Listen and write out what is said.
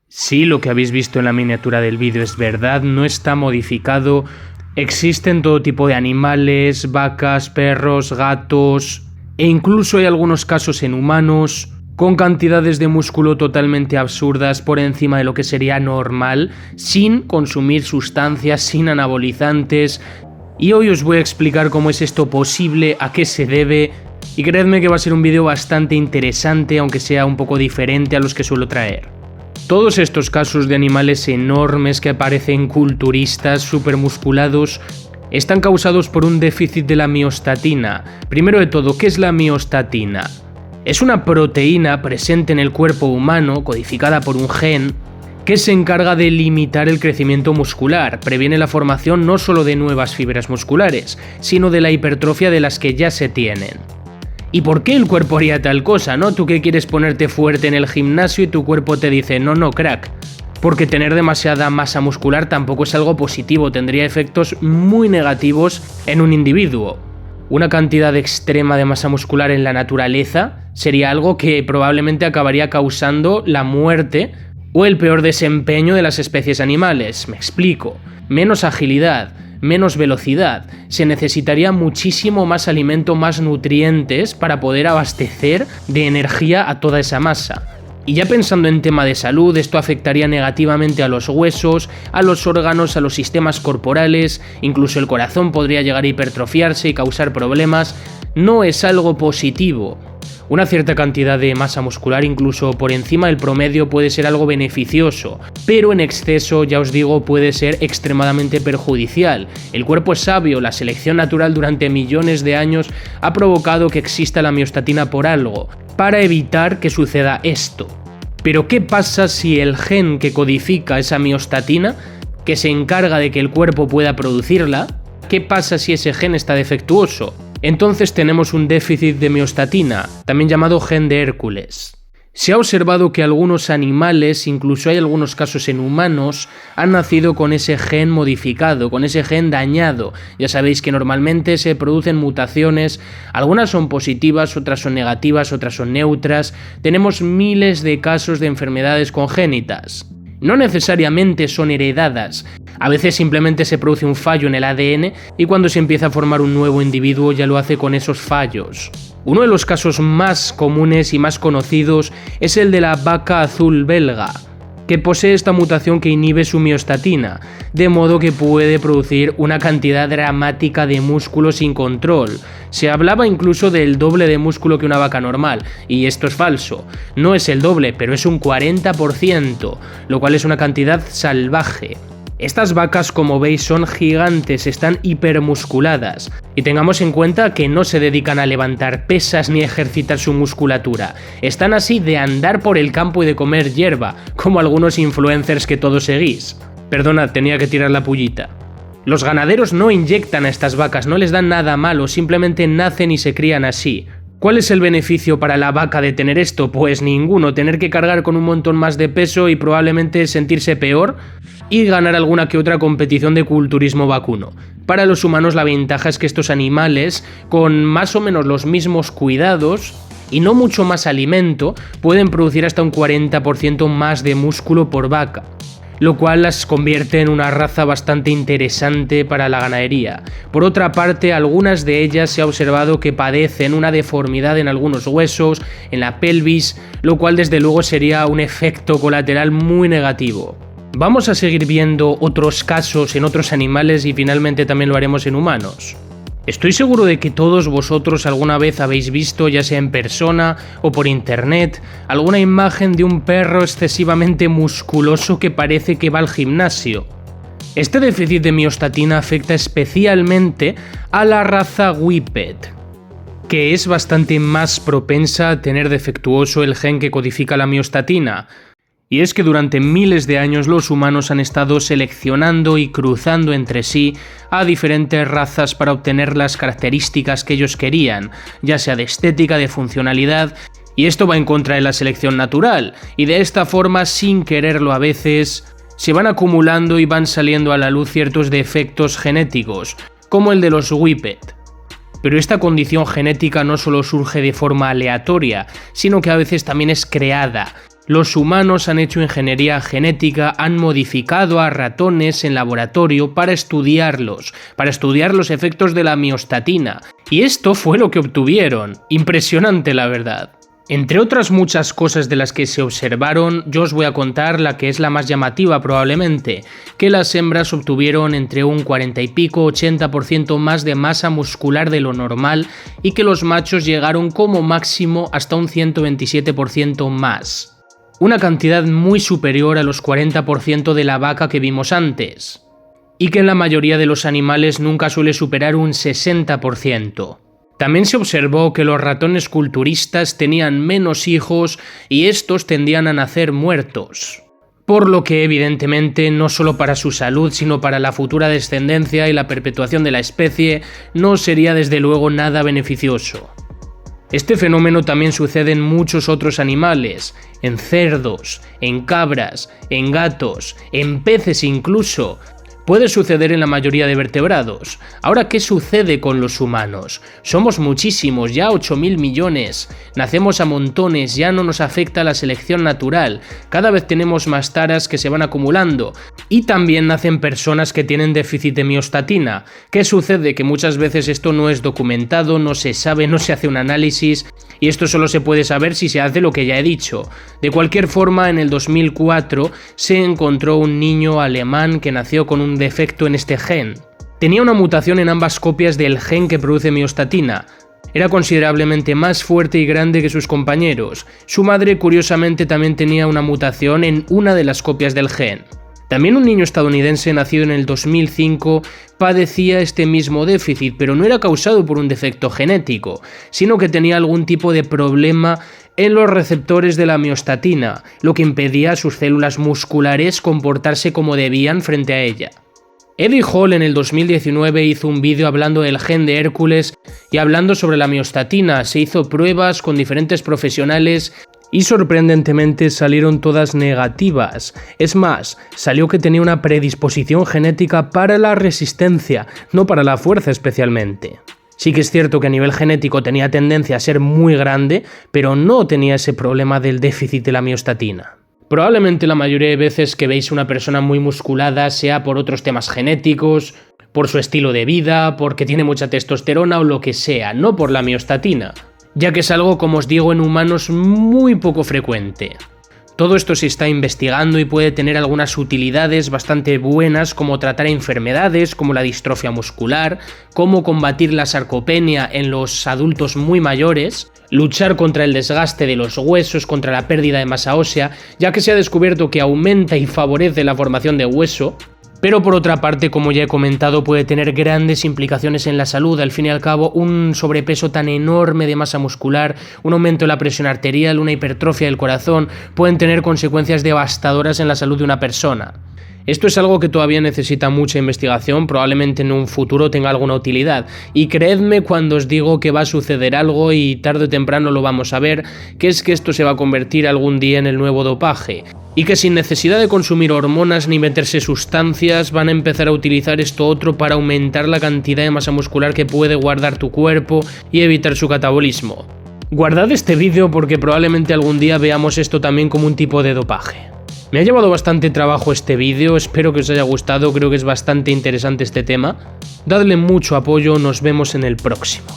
Sí, lo que habéis visto en la miniatura del vídeo es verdad, no está modificado. Existen todo tipo de animales, vacas, perros, gatos e incluso hay algunos casos en humanos con cantidades de músculo totalmente absurdas por encima de lo que sería normal, sin consumir sustancias, sin anabolizantes. Y hoy os voy a explicar cómo es esto posible, a qué se debe, y creedme que va a ser un vídeo bastante interesante, aunque sea un poco diferente a los que suelo traer. Todos estos casos de animales enormes que parecen culturistas, supermusculados, están causados por un déficit de la miostatina. Primero de todo, ¿qué es la miostatina? Es una proteína presente en el cuerpo humano, codificada por un gen, que se encarga de limitar el crecimiento muscular, previene la formación no solo de nuevas fibras musculares, sino de la hipertrofia de las que ya se tienen. ¿Y por qué el cuerpo haría tal cosa, no? Tú que quieres ponerte fuerte en el gimnasio y tu cuerpo te dice, no, crack. Porque tener demasiada masa muscular tampoco es algo positivo, tendría efectos muy negativos en un individuo. Una cantidad extrema de masa muscular en la naturaleza sería algo que probablemente acabaría causando la muerte o el peor desempeño de las especies animales. Me explico. Menos agilidad, menos velocidad, se necesitaría muchísimo más alimento, más nutrientes para poder abastecer de energía a toda esa masa. Y ya pensando en tema de salud, esto afectaría negativamente a los huesos, a los órganos, a los sistemas corporales, incluso el corazón podría llegar a hipertrofiarse y causar problemas. No es algo positivo. Una cierta cantidad de masa muscular, incluso por encima del promedio, puede ser algo beneficioso, pero en exceso, ya os digo, puede ser extremadamente perjudicial. El cuerpo es sabio, la selección natural durante millones de años ha provocado que exista la miostatina por algo, para evitar que suceda esto. Pero ¿qué pasa si el gen que codifica esa miostatina, que se encarga de que el cuerpo pueda producirla, qué pasa si ese gen está defectuoso? Entonces tenemos un déficit de miostatina, también llamado gen de Hércules. Se ha observado que algunos animales, incluso hay algunos casos en humanos, han nacido con ese gen modificado, con ese gen dañado. Ya sabéis que normalmente se producen mutaciones, algunas son positivas, otras son negativas, otras son neutras. Tenemos miles de casos de enfermedades congénitas. No necesariamente son heredadas. A veces simplemente se produce un fallo en el ADN y cuando se empieza a formar un nuevo individuo ya lo hace con esos fallos. Uno de los casos más comunes y más conocidos es el de la vaca azul belga, que posee esta mutación que inhibe su miostatina, de modo que puede producir una cantidad dramática de músculo sin control. Se hablaba incluso del doble de músculo que una vaca normal, y esto es falso. No es el doble, pero es un 40%, lo cual es una cantidad salvaje. Estas vacas, como veis, son gigantes, están hipermusculadas. Y tengamos en cuenta que no se dedican a levantar pesas ni a ejercitar su musculatura. Están así de andar por el campo y de comer hierba, como algunos influencers que todos seguís. Perdona, tenía que tirar la pullita. Los ganaderos no inyectan a estas vacas, no les dan nada malo, simplemente nacen y se crían así. ¿Cuál es el beneficio para la vaca de tener esto? Pues ninguno, tener que cargar con un montón más de peso y probablemente sentirse peor y ganar alguna que otra competición de culturismo vacuno. Para los humanos la ventaja es que estos animales, con más o menos los mismos cuidados y no mucho más alimento, pueden producir hasta un 40% más de músculo por vaca, lo cual las convierte en una raza bastante interesante para la ganadería. Por otra parte, algunas de ellas se ha observado que padecen una deformidad en algunos huesos, en la pelvis, lo cual desde luego sería un efecto colateral muy negativo. Vamos a seguir viendo otros casos en otros animales y finalmente también lo haremos en humanos. Estoy seguro de que todos vosotros alguna vez habéis visto, ya sea en persona o por internet, alguna imagen de un perro excesivamente musculoso que parece que va al gimnasio. Este déficit de miostatina afecta especialmente a la raza Whippet, que es bastante más propensa a tener defectuoso el gen que codifica la miostatina. Y es que durante miles de años los humanos han estado seleccionando y cruzando entre sí a diferentes razas para obtener las características que ellos querían, ya sea de estética, de funcionalidad, y esto va en contra de la selección natural, y de esta forma, sin quererlo a veces, se van acumulando y van saliendo a la luz ciertos defectos genéticos, como el de los Whippet. Pero esta condición genética no solo surge de forma aleatoria, sino que a veces también es creada. Los humanos han hecho ingeniería genética, han modificado a ratones en laboratorio para estudiar los efectos de la miostatina. Y esto fue lo que obtuvieron. Impresionante, la verdad. Entre otras muchas cosas de las que se observaron, yo os voy a contar la que es la más llamativa probablemente, que las hembras obtuvieron entre un 40 y pico, 80% más de masa muscular de lo normal y que los machos llegaron como máximo hasta un 127% más. Una cantidad muy superior a los 40% de la vaca que vimos antes, y que en la mayoría de los animales nunca suele superar un 60%. También se observó que los ratones culturistas tenían menos hijos y estos tendían a nacer muertos. Por lo que evidentemente no solo para su salud sino para la futura descendencia y la perpetuación de la especie no sería desde luego nada beneficioso. Este fenómeno también sucede en muchos otros animales, en cerdos, en cabras, en gatos, en peces incluso. Puede suceder en la mayoría de vertebrados. Ahora, ¿qué sucede con los humanos? Somos muchísimos, ya 8.000 millones. Nacemos a montones, ya no nos afecta la selección natural. Cada vez tenemos más taras que se van acumulando. Y también nacen personas que tienen déficit de miostatina. ¿Qué sucede? Que muchas veces esto no es documentado, no se sabe, no se hace un análisis. Y esto solo se puede saber si se hace lo que ya he dicho. De cualquier forma, en el 2004 se encontró un niño alemán que nació con un defecto en este gen. Tenía una mutación en ambas copias del gen que produce miostatina. Era considerablemente más fuerte y grande que sus compañeros. Su madre, curiosamente, también tenía una mutación en una de las copias del gen. También un niño estadounidense nacido en el 2005 padecía este mismo déficit, pero no era causado por un defecto genético, sino que tenía algún tipo de problema en los receptores de la miostatina, lo que impedía a sus células musculares comportarse como debían frente a ella. Eddie Hall en el 2019 hizo un vídeo hablando del gen de Hércules y hablando sobre la miostatina. Se hizo pruebas con diferentes profesionales y sorprendentemente salieron todas negativas. Es más, salió que tenía una predisposición genética para la resistencia, no para la fuerza especialmente. Sí que es cierto que a nivel genético tenía tendencia a ser muy grande, pero no tenía ese problema del déficit de la miostatina. Probablemente la mayoría de veces que veis una persona muy musculada sea por otros temas genéticos, por su estilo de vida, porque tiene mucha testosterona o lo que sea, no por la miostatina, ya que es algo, como os digo, en humanos muy poco frecuente. Todo esto se está investigando y puede tener algunas utilidades bastante buenas, como tratar enfermedades como la distrofia muscular, cómo combatir la sarcopenia en los adultos muy mayores, luchar contra el desgaste de los huesos, contra la pérdida de masa ósea, ya que se ha descubierto que aumenta y favorece la formación de hueso. Pero por otra parte, como ya he comentado, puede tener grandes implicaciones en la salud. Al fin y al cabo, un sobrepeso tan enorme de masa muscular, un aumento de la presión arterial, una hipertrofia del corazón, pueden tener consecuencias devastadoras en la salud de una persona. Esto es algo que todavía necesita mucha investigación, probablemente en un futuro tenga alguna utilidad. Y creedme cuando os digo que va a suceder algo y tarde o temprano lo vamos a ver, que es que esto se va a convertir algún día en el nuevo dopaje. Y que sin necesidad de consumir hormonas ni meterse sustancias van a empezar a utilizar esto otro para aumentar la cantidad de masa muscular que puede guardar tu cuerpo y evitar su catabolismo. Guardad este vídeo porque probablemente algún día veamos esto también como un tipo de dopaje. Me ha llevado bastante trabajo este vídeo, espero que os haya gustado, creo que es bastante interesante este tema. Dadle mucho apoyo, nos vemos en el próximo.